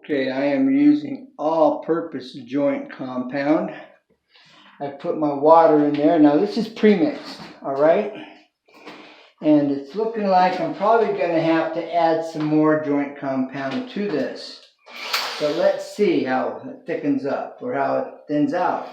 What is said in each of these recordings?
Okay, I am using all-purpose joint compound. I put my water in there. Now this is premixed, all right? And it's looking like I'm probably going to have to add some more joint compound to this. But let's see how it thickens up or how it thins out.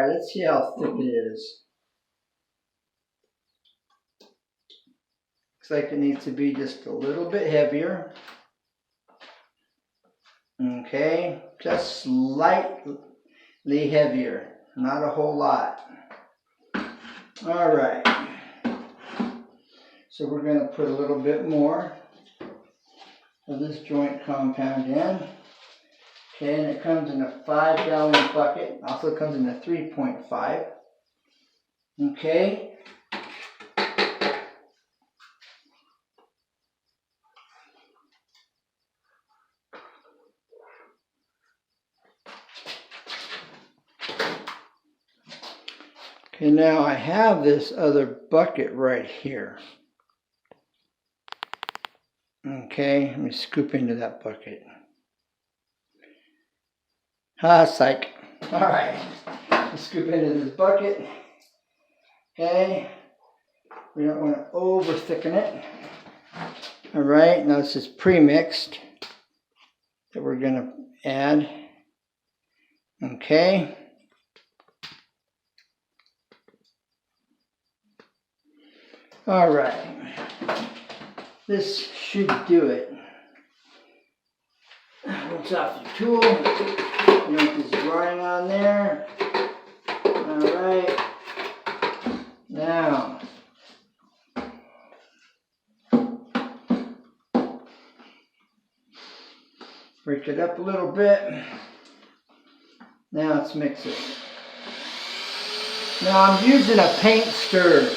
Let's see how thick it is. Looks like it needs to be just a little bit heavier. Okay, just slightly heavier, not a whole lot. All right. So we're going to put a little bit more of this joint compound in. Okay, and it comes in a 5-gallon bucket. Also comes in a 3.5. Okay. Okay, now I have this other bucket right here. Okay, let me scoop into that bucket. Ah, psych. All right, let's scoop into this bucket. Okay, we don't want to over thicken it. All right, now this is pre-mixed that we're going to add. Okay. All right, this should do it. Rinse off your tool. Ink is drying on there. All right. Now, break it up a little bit. Now let's mix it. Now I'm using a paint stirrer.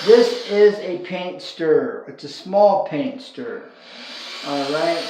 This is a paint stirrer. It's a small paint stirrer. All right.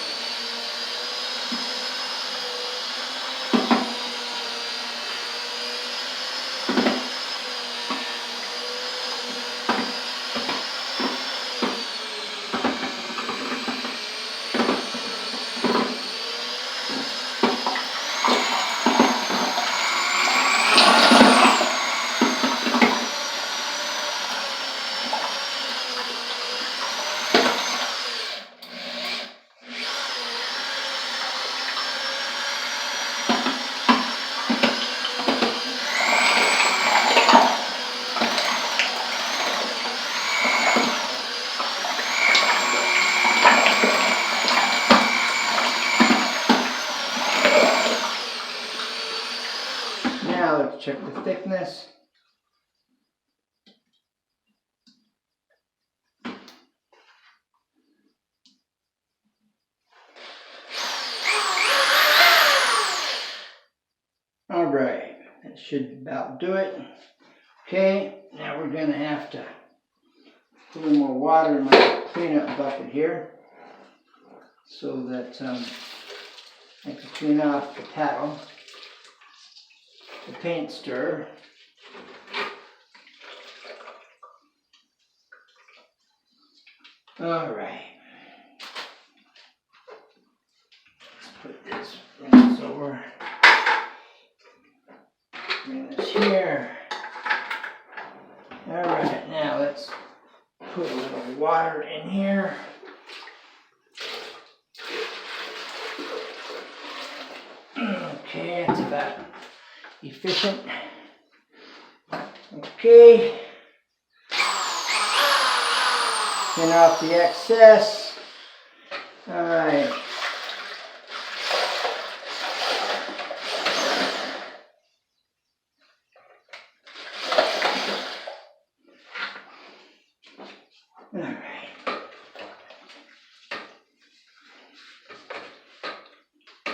Now let's check the thickness. All right, that should about do it. Okay, now we're going to have to put a little more water in my cleanup bucket here so that I can clean off the paddle, the paint stirrer. All right, let's put this over. Bring this here. All right, now let's put a little water in here. Okay, that's about efficient. Okay. Clean off the excess. All right.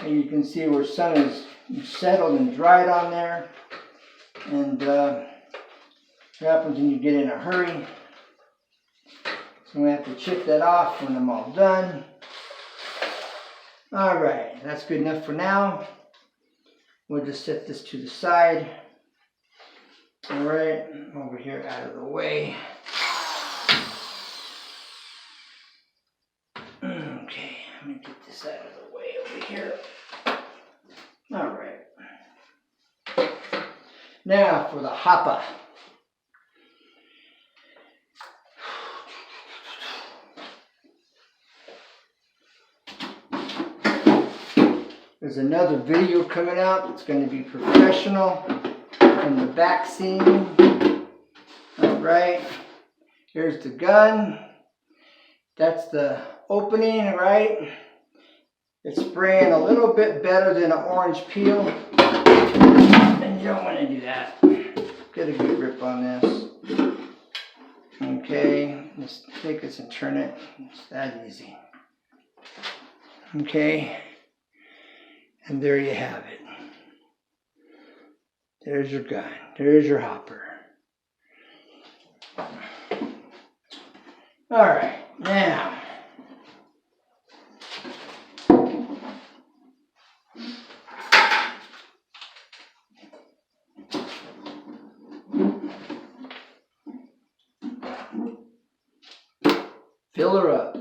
And you can see where sun is settled and dried on there. And what happens when you get in a hurry. So I'm going to have to chip that off when I'm all done. Alright, that's good enough for now. We'll just set this to the side. Alright, over here out of the way. Okay, let me get this out of the way over here. Alright. Now for the hopper. There's another video coming out. It's going to be professional from the back scene. Alright. Here's the gun. That's the opening, right? It's spraying a little bit better than an orange peel. And you don't want to do that. Get a good grip on this. Okay, let's take this and turn it. It's that easy. Okay. And there you have it. There's your gun. There's your hopper. Alright, now. Fill her up.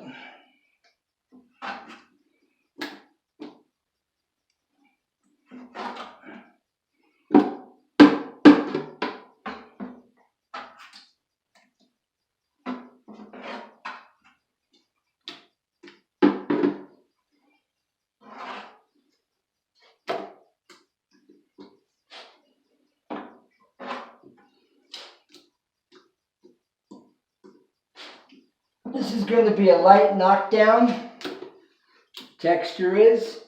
This is going to be a light knockdown. Texture is.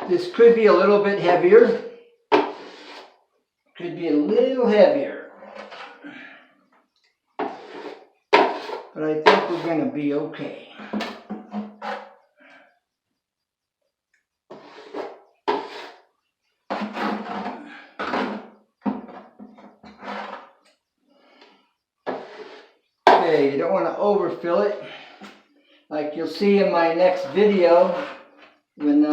This could be a little bit heavier. Could be a little heavier. But I think we're going to be okay. Okay, you don't want to overfill it. Like you'll see in my next video when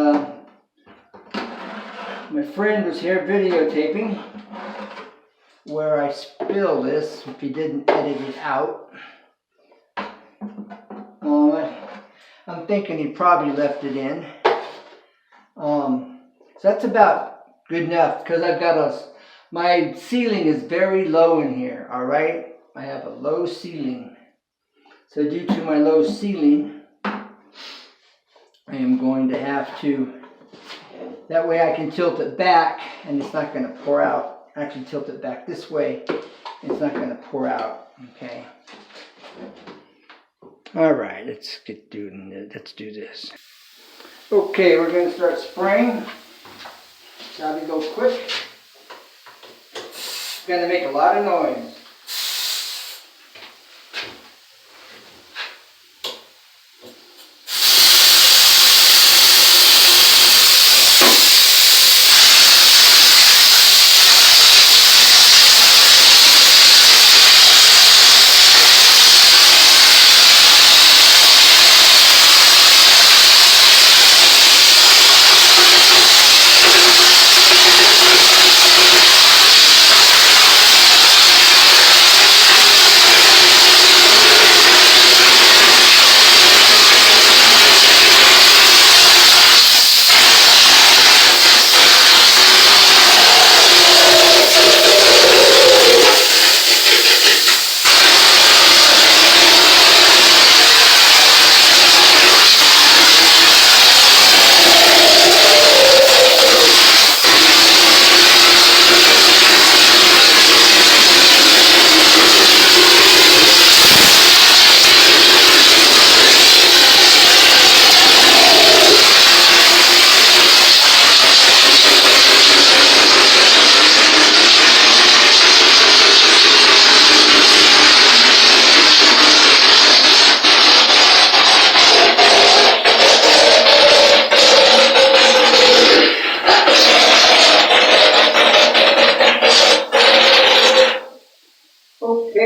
my friend was here videotaping where I spilled this, if he didn't edit it out. I'm thinking he probably left it in. So that's about good enough because I've got my ceiling is very low in here, alright? I have a low ceiling. So due to my low ceiling, I am going to have to, that way I can tilt it back and it's not going to pour out. Actually tilt it back this way, it's not going to pour out, okay? Alright, let's do this. Okay, we're going to start spraying. Gotta go quick. It's going to make a lot of noise.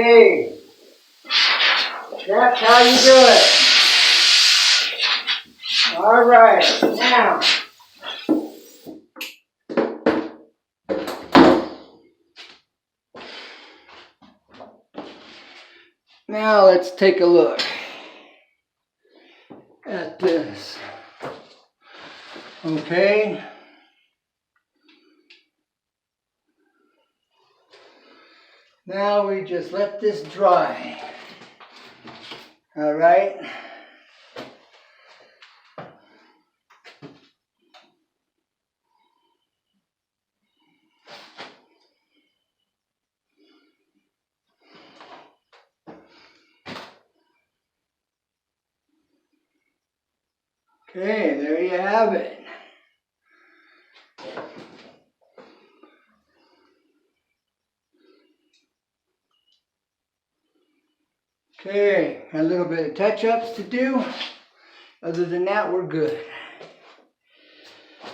Okay. That's how you do it. All right, now let's take a look at this. Okay. Now we just let this dry. All right. Okay, there you have it. Okay, a little bit of touch-ups to do. Other than that, we're good.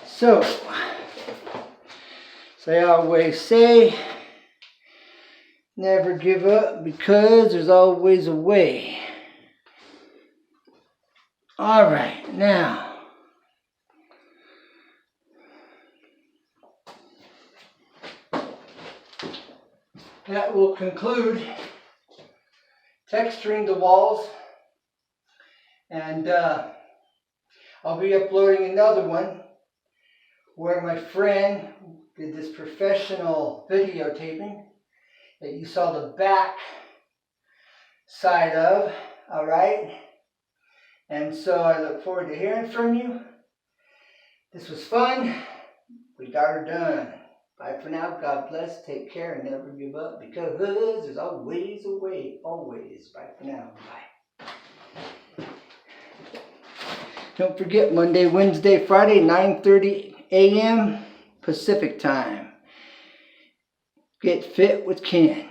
So I always say, never give up because there's always a way. All right, now that will conclude texturing the walls, and I'll be uploading another one where my friend did this professional videotaping that you saw the back side of, all right? And so I look forward to hearing from you. This was fun. We got her done. Bye for now. God bless. Take care and never give up because there's always a way. Always. Bye for now. Bye. Don't forget Monday, Wednesday, Friday, 9:30 a.m. Pacific time. Get fit with Ken.